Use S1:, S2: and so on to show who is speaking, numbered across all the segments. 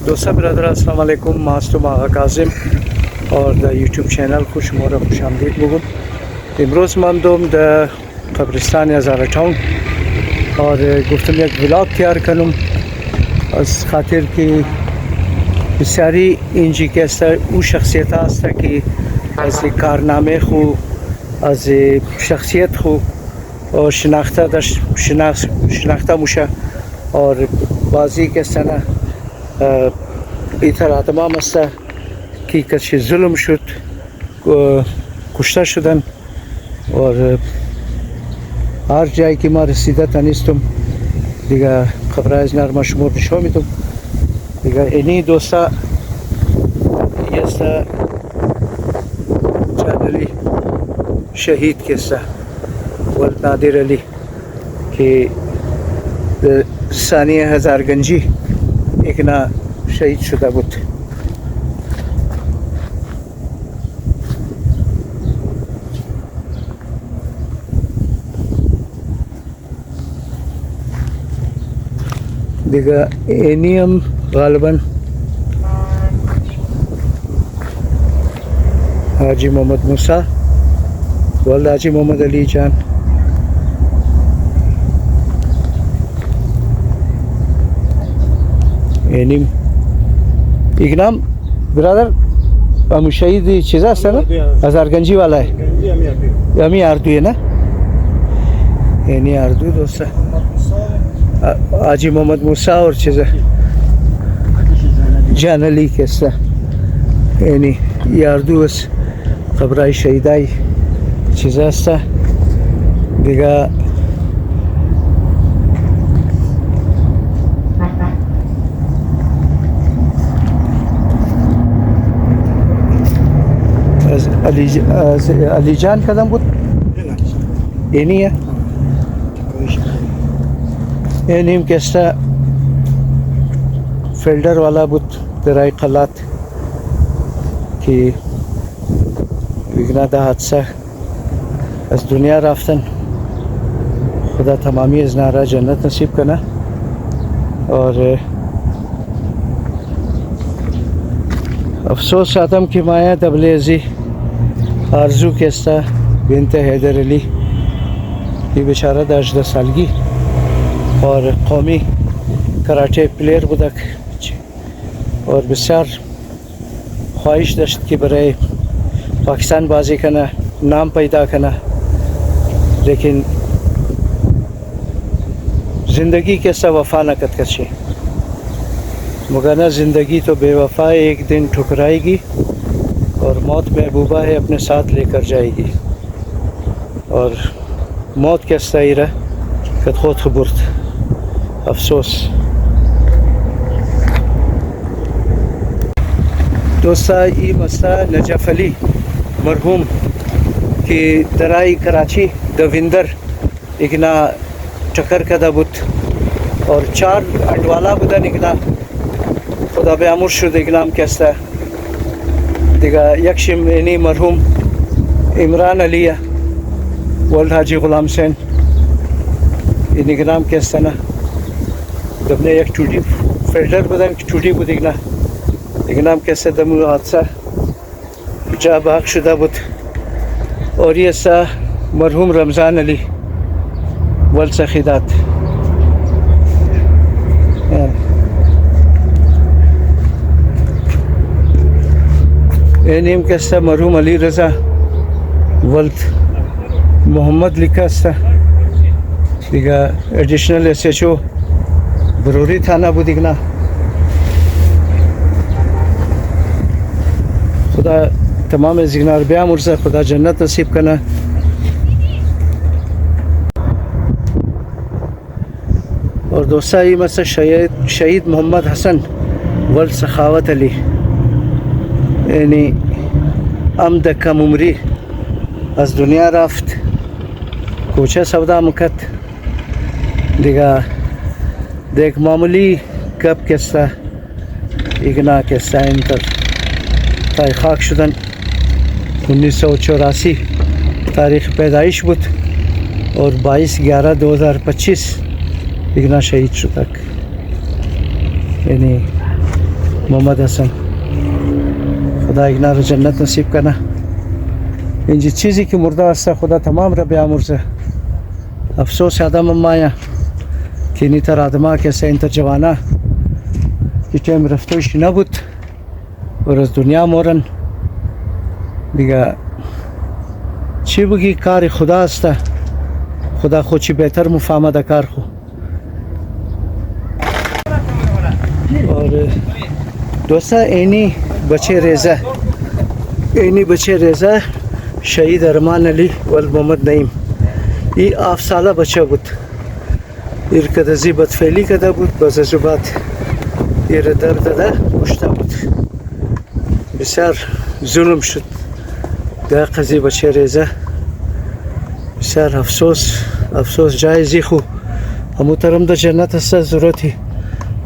S1: दोस्तों ब्रदर अस्सलाम वालेकुम मास्टर मागा काजिम और द यूट्यूब चैनल खुश मोरा खुश आमदीद बुगुन इमरोज़ ममदोम द कब्रिस्तान हज़ारा टाउन और गुफ्तगू एक व्लॉग तैयार करूँ उस खातिर की बिसारी इंजी कैसा वो शख्सियत आस्था की ऐसे कारनामे खो ऐसे शख्सियत खो और शनाख्ता मुशा और बाजी के सना इधर आत्मा मस्ता की कच्ची जुल्म शुद कुश्ता शुदन और हर जाए की मार सीधा तनिस्तुम दिगा खबराज नरमा शुमोर निशो में तुम दिगा इन्हीं दोस्ता ये सा जानली शहीद के सा वल्द नादिर अली के सानिया हज़ार गंजी एक ना शहीद शुदा बुत दिगा एनियम गालबन हाजी मोहम्मद मूसा वल्द हाजी मोहम्मद अली जान एनिम इकनाम ब्रदर मुशहीद चीज़ा है ना हज़ार गंजी वाला है यमी आरदू है ना एनी आरदू दोस्त हाजी मोहम्मद मूसा और चीज़ा जान अली कैसा एनी यारदू बस खबराई शहीदाई चीज़ा सा दिगा अली जान कदम बुत ये नहीं है ये नीम कैसा फिल्डर वाला बुत तेराई खलात की विघ्ना दा हादसा इस दुनिया राफ्तन खुदा तमामी इज़नारा जन्नत नसीब करना और अफसोस आतम की माया तबलेज़ी आरजू केस्ता बिनते हैदर अली ये बेचारा 10 सालगी और कौमी कराटे प्लेयर बुदक और बिसार ख्वाहिश दश्त की बराए पाकिस्तान बाजी करना नाम पैदा करना लेकिन ज़िंदगी कैसा वफा नकद कच्छे मगर ज़िंदगी तो बेवफा एक दिन ठुकराएगी और मौत महबूबा है अपने साथ लेकर जाएगी और मौत कैसा ही रहा कद खुद खबुर्त अफसोस दोस्ता ये मसला नजफ अली मरहूम की दराई कराची दविंदर इकना चक्कर का दबुत और 4 अंडवाला बुदा निकला खुदा बेआमुर शुद इकनाम कैसा दिगा यक्षिम एनी मरहूम इमरान अलिया वल्द हाजी गुलाम सैन इनकनाम कैसा ना दबने एक टूटी फिल्टर बदन टूटी को दिखना इकनाम कैसे दम हादसा जा बाग शुदा बुत और ये सा मरहूम रमज़ान अली वल्द सखीदात नेम कैसा मरहूम अली रज़ा वल्द मोहम्मद लिखा सा दिगा एडिशनल SHO बरूरी थाना बुदिगना खुदा तमाम जिगनार ब्या मुर्सा खुदा जन्नत नसीब करना और दोस्ता ये मसा शहीद मोहम्मद हसन वल्द सखावत अली यानी अमद कम उम्री अज दुनिया राफ्त कोचा सौदा मुकत दिगा देख मामूली कब कैसा इगना कैसा इंतर ताई खाक शुदन 1984 तारीख़ पैदाइश बुत और 22/11/2025 इगना शहीद शुदक यानी मोहम्मद हसन, खुदा इगना रो जन्नत नसीब करना। इंजी चीज़ी की मुर्दा हस्ता खुदा तमाम रा बेआमुर्ज़। अफसोस आदम अम्माया कि नीतर आदमा कैसे इंतर जवाना कि टाइम रफ्तोश नबुत और इस दुनिया मोरन दिगा चीबगी कार खुदा हस्ता, खुदा खुची बेहतर मुफाहमा दा कार खो। और दोस्ता एनी बचे रेज़ा शहीद अरमान अली वल मोहम्मद नईम ये 8 साला बच्चा बुत इरकदजी बदफेली कदा बुत बज़ुबात इर दर्द दा उश्ता बुत बिसार जुल्म शुद दा कजी बच्चे रेज़ा बिसार अफसोस जायज़ी खो हमतरम दा जन्नत हस्ता ज़रूरत ही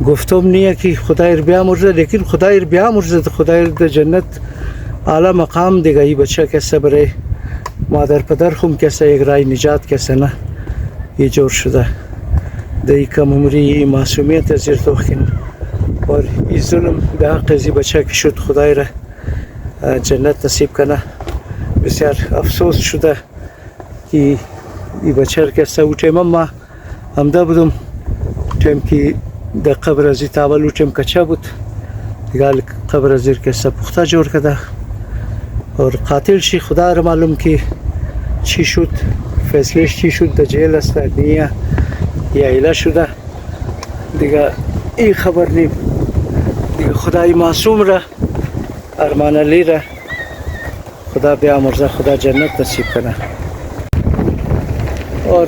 S1: गुफ्तुम नहीं है कि खुदा इरबिया मुर्ज़ा, लेकिन खुदा इरबिया मुर्ज़ा खुदा द जन्नत आला मकाम देगा। ये बच्चा कैसा बरे मादर पदर खुम कैसा एक राय निजात कैसा ना ये जोर शुदा दई कम उम्री ये मासूमियत ज़िर तोखिन और ये जुल्म दा कजी बच्चा की शुद खुदा रा जन्नत नसीब करना। बिसार अफसोस शुदा कि ये बच्चा कैसा उठे मम्मा हमदा बुदम टाइम की द कब्र जी तावल उठम कच्चा बुत गाल कब्र ज़िर कैसा पुख्ता जोर कदा और कातिल शी खुदा र मालूम की ची शुद फैसले ची शुद द जेल हस्ता निया या इला शुदा दिगा ई खबर नहीं दिगा खुदाई मासूम रा अरमान अली रा खुदा बेआमुर्ज़ा खुदा जन्नत नसीब करना। और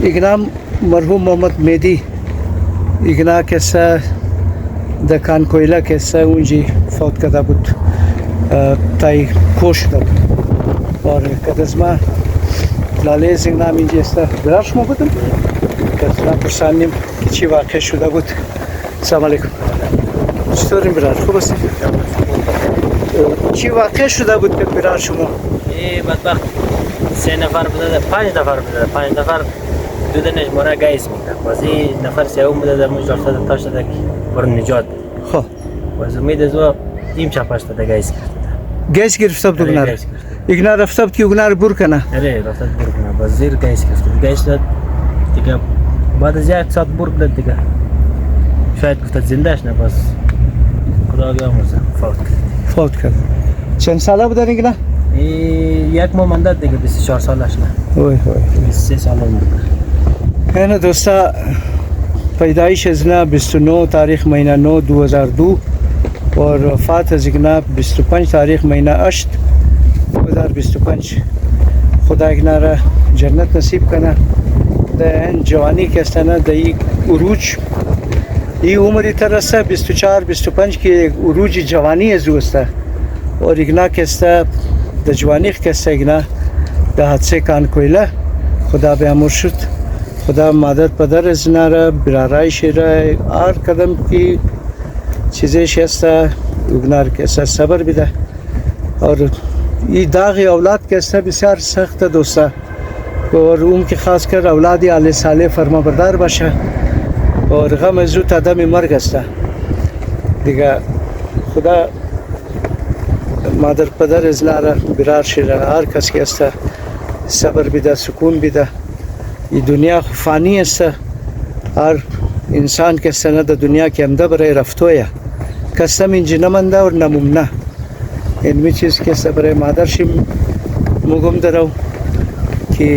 S1: इगनाम मरहूम मोहम्मद मेहदी इगना कैसा द कान कोयला कैसा उंजी फौत कदा बुत ताई कोश दब और कदज़मा लाले जिंगना मिंजी ऐसा बिराश मोहब्बतम कदज़मा पुरसानिम किसी वाक़े शुदा बुत। अस्सलाम वालेकुम स्टोरी बिराश खूब बस किसी वाक़े शुदा बुत कर बिराश मो
S2: ये बदबख्त 3 नफर बदल 5 नफर बदल 5 नफर दूधنش مرا گیس میکنه واسه نفر سوم بوده در مجلس داد تاش داد بر نجات
S1: خب
S2: واسه امید از او تیم چپاش داد گیس کرد
S1: گیس گرفت بود گنار ایگنا رفت بود که گنار بور کنه
S2: آره رفت بور کنه باز زیر گیس کرد گیس داد دیگه بعد از یک ساعت بور کرد دیگه شاید گفت زندهش نه باز خدا بیامرزه
S1: فوت کرد چند ساله بود ایگنا
S2: یک ماه مانده دیگه 24 سالش نه
S1: اوه
S2: 23 سال عمر
S1: है दोस्ता पैदाइश अजना 29 तारीख महीना 9 2002 और वफ़ात अजना 25 तारीख महीना 8 2025 खुदा इगनारा जन्नत नसीब करना दैन जवानी के सना दई उरूज ये उम्र तरह से 24-25 की उरूज जवानी है जुस्ता और इगना कैसा द जवानी कैसा इगना द हादसे कान कोयला खुदा बेआमुर्शद खुदा मदद पदर ज़नारा बिराराई शेरा आर कदम की चीज़ें शस्ता उगनार कैसा सब्र बिदा और ये दाग औलाद कैसा बिसार सख्त दोस्ता और उनके ख़ास कर औलाद आले साले फरमा बरदार बाशा और गम अज़ुत आदम मर गस्ता दिगा खुदा मदर पदर ज़नारा बिरार शेरा आर कस कैसा सब्र बिदा सुकून बिदा ये दुनिया फ़ानी है और इंसान के सनद दुनिया के अंदर बरे रफ्तोया कसम इंजनमंदा और नमुमना इनमें चीज़ के सब्र मादरशिम मुगम दराव कि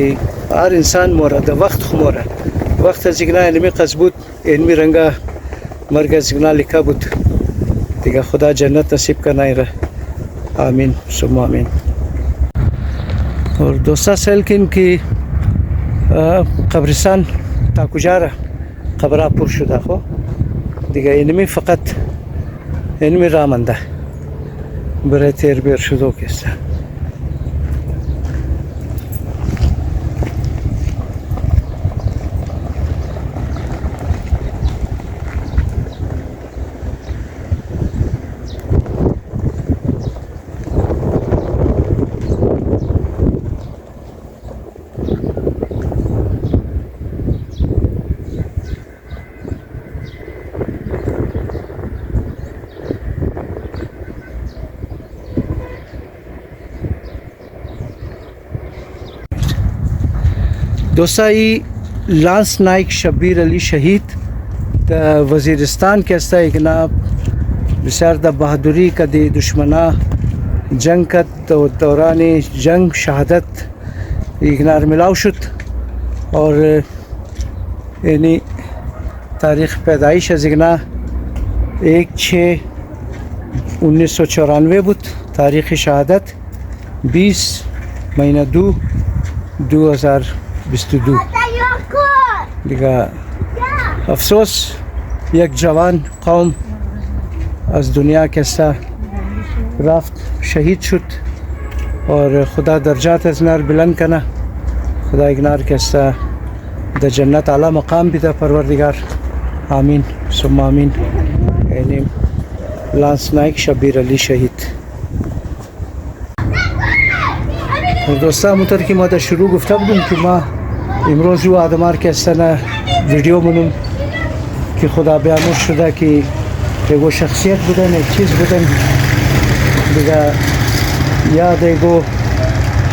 S1: हर इंसान मोरा द वक्त खुमोरा वक्त जिगना इनमें कस्बूत इनमें रंगा मरगा जिगना लिखा बुत दिगा खुदा जन्नत नसीब करना रहा आमीन सुम्मा आमीन। और दोस्ता सेल्किन की قبرستان تا کجا را قبرها پر شده خو دیگه اینمی فقط اینمی راه مانده برای تیر بیر شده کسته دوستایی لانس نایک شبیر علی شهید در وزیرستان که است ایگنا بسیار در بهادری که دی دشمنا جنگ کرد و دوران جنگ شهادت ایگنا ملاو شد اور یعنی تاریخ پیدایش از ایگنا 1/6/1994 بود تاریخ شهادت 20 مهینه 2022 دیگه افسوس یک جوان قوم از دنیا کسته رفت شهید شد اور خدا درجات از نار بلند کنه خدا اگنار کسته در جنت اعلی مقام بیده پروردگار آمین ثم آمین یعنی لانس نایک شبیر علی شهید دوستان مطور که ما در شروع گفته بودم که ما امروز او آدمار کستن ویدیو منم که خدا بیامور شده که ایگو شخصیت بودن یک چیز بودن دیگه یاد ایگو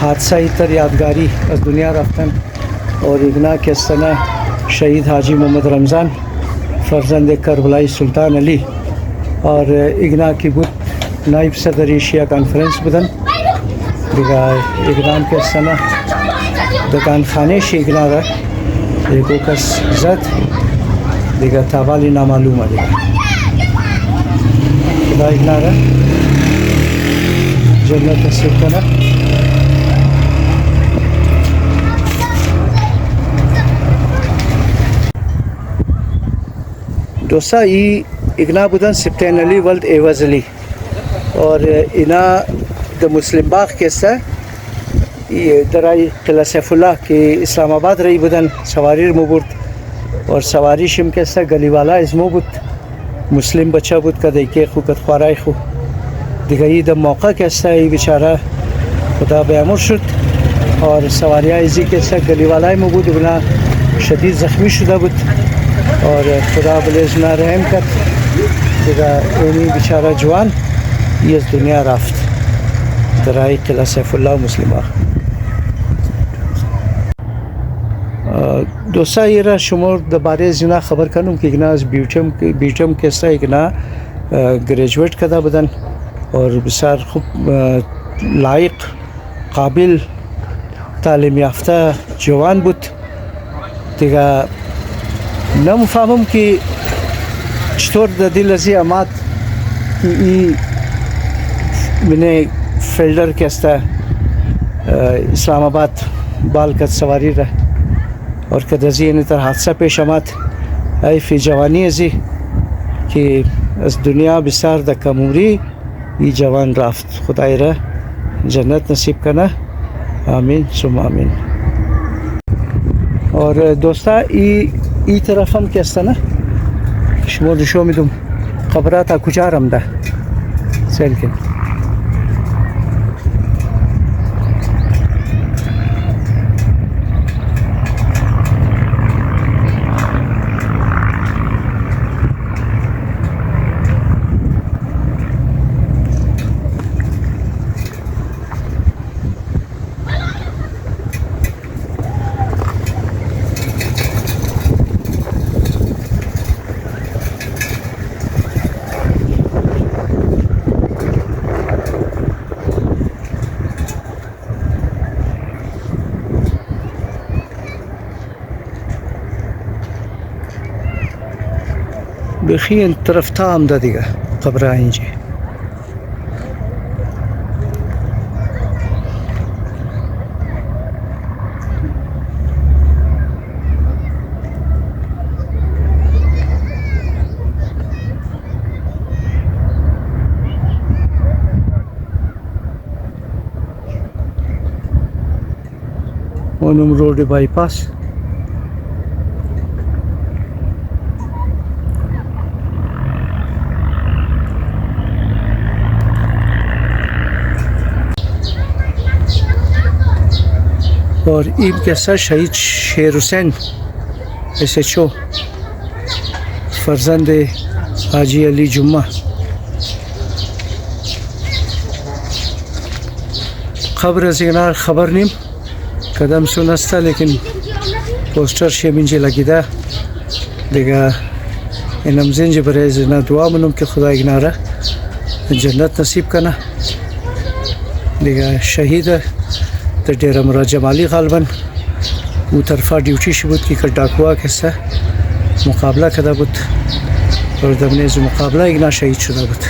S1: حادثه تر یادگاری از دنیا رفتن اور ایگنا کستن شهید حاجی محمد رمضان فرزند کربلای سلطان علی اور ایگنا کی بود نائب صدر ایشیا کانفرنس بودن دیگه اقدام کستن دکان خانه شیگنا را ایگو کس زد دیگه تاوالی نامعلومه دیگه خدا اگنا را جنت نصیب کنه دوستا ای اگنا بودن سپتین علی ولد ایواز علی اور اینا در مسلم باغ کسته درای قلعه سیف الله که اسلام آباد رای بودن سواری رو برد اور سواریشم کسته گلیوالا ازمو بود مسلم بچه بود که دیگه خو کت خوارای خو دیگه ای در موقع کسته ای بیچاره خدا بیامور شد اور سواری ازی کسته گلیوالای مو بود بنا شدید زخمی شده بود اور خدا بلیزنا رحم کرد دیگه اینی بیچاره جوان ای از دنیا رفت درای قلعه سیف الله مسلم آخ دوستا ای را شما درباره از اینا خبر کنم که اینا از بیوتم کسته اینا گریجویت کرده بودن اور بسیار خوب لایق قابل تعلیم یافته جوان بود دیگه نمیفهمم که چطور در دل ازی آمد که ای من فیلدر کسته اسلام آباد بال کد سواری را اور که دزی این تر حادثه پیش آمد ای فی جوانی ازی که از دنیا بسیار در کموری ای جوان رفت خدای را جنت نصیب کنه آمین ثم آمین اور دوستا ای طرف هم کسته نه شما نشون میدم قبرات کجا رمده سیل کن بخی این طرف تا هم ده دیگه قبره اینجا اونم روڈ بایپاس और ईद के साथ शहीद शेर हुसैन SHO फर्जंद हाजी अली जुम्मा खबर सिगनार खबर नीम कदम सुनस्ता लेकिन پوستر شیمینجی لگیده دیگه اینم زنج برای زنا دعا منم که خدا اگناره جنت نصیب کنه دیگه شهید در ډیر مراد جمالی غالبا او طرفا ड्यूटी بود که डाकुआ के साथ मुकाबला कदा بود और दमने जो मुकाबला एक ना शहीद शुदा بود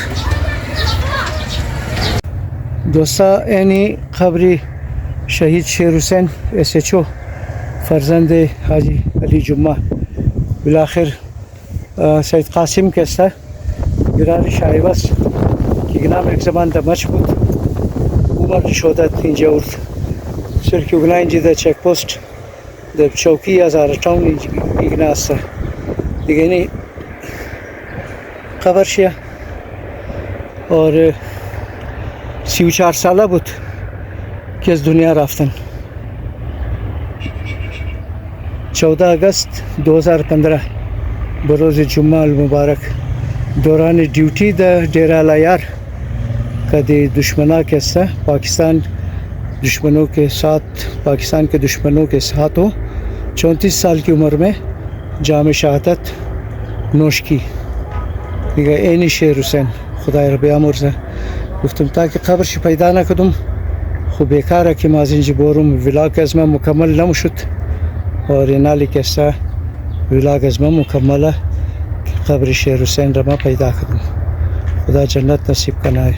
S1: دوستا اینی خبری شهید شیر حسین SHO فرزند حاجی علی جمعه بالاخر سید قاسم के साथ گرار شایواز که گنام یک زمان دمشق بود عمر شهادت اینجا ورد سرکی گناه اینجا در چک پوست در چوکی هزارتاون اینجا است دیگه اینی خبر شیه और 34 ساله بود که از دنیا رفتن 14 اگست 2015 بروز جمعه المبارک دوران ड्यूटी در डेरा लायार कभी दुश्मनों के साथ पाकिस्तान के दुश्मनों के साथ हो 34 साल की उम्र में जाम शहादत नोश की دیگه اینی شیر حسین خدای را بیامرزه گفتم تا که خبرش پیدا نکردم خب بیکاره که ما از اینجا برم ولاگ از من مکمل نمیشد و اینالی که است ولاگ از من مکمله خبر شیر حسین را ما پیدا کردم خدا جنت نصیب کنه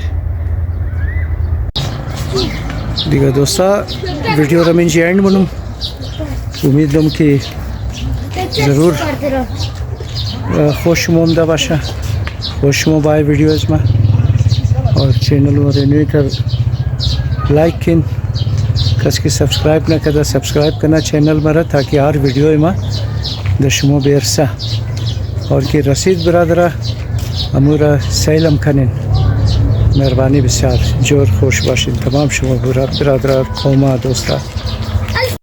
S1: دیگه دوستا ویدیو را من اینجا اند منم امید دارم که ضرور خوش اومده باشه خوش اومده ویدیوز ما और चैनल में रेन्यू कर लाइक किन कस के सब्सक्राइब ना कदा सब्सक्राइब करना चैनल में रहा ताकि हर वीडियो में दशमो बेरसा और कि रसीद बरदरा अमूरा सैलम खनिन मेहरबानी बिसार जोर खुश बाशिन तमाम शुमा बुरा बरदरा कौमा दोस्ता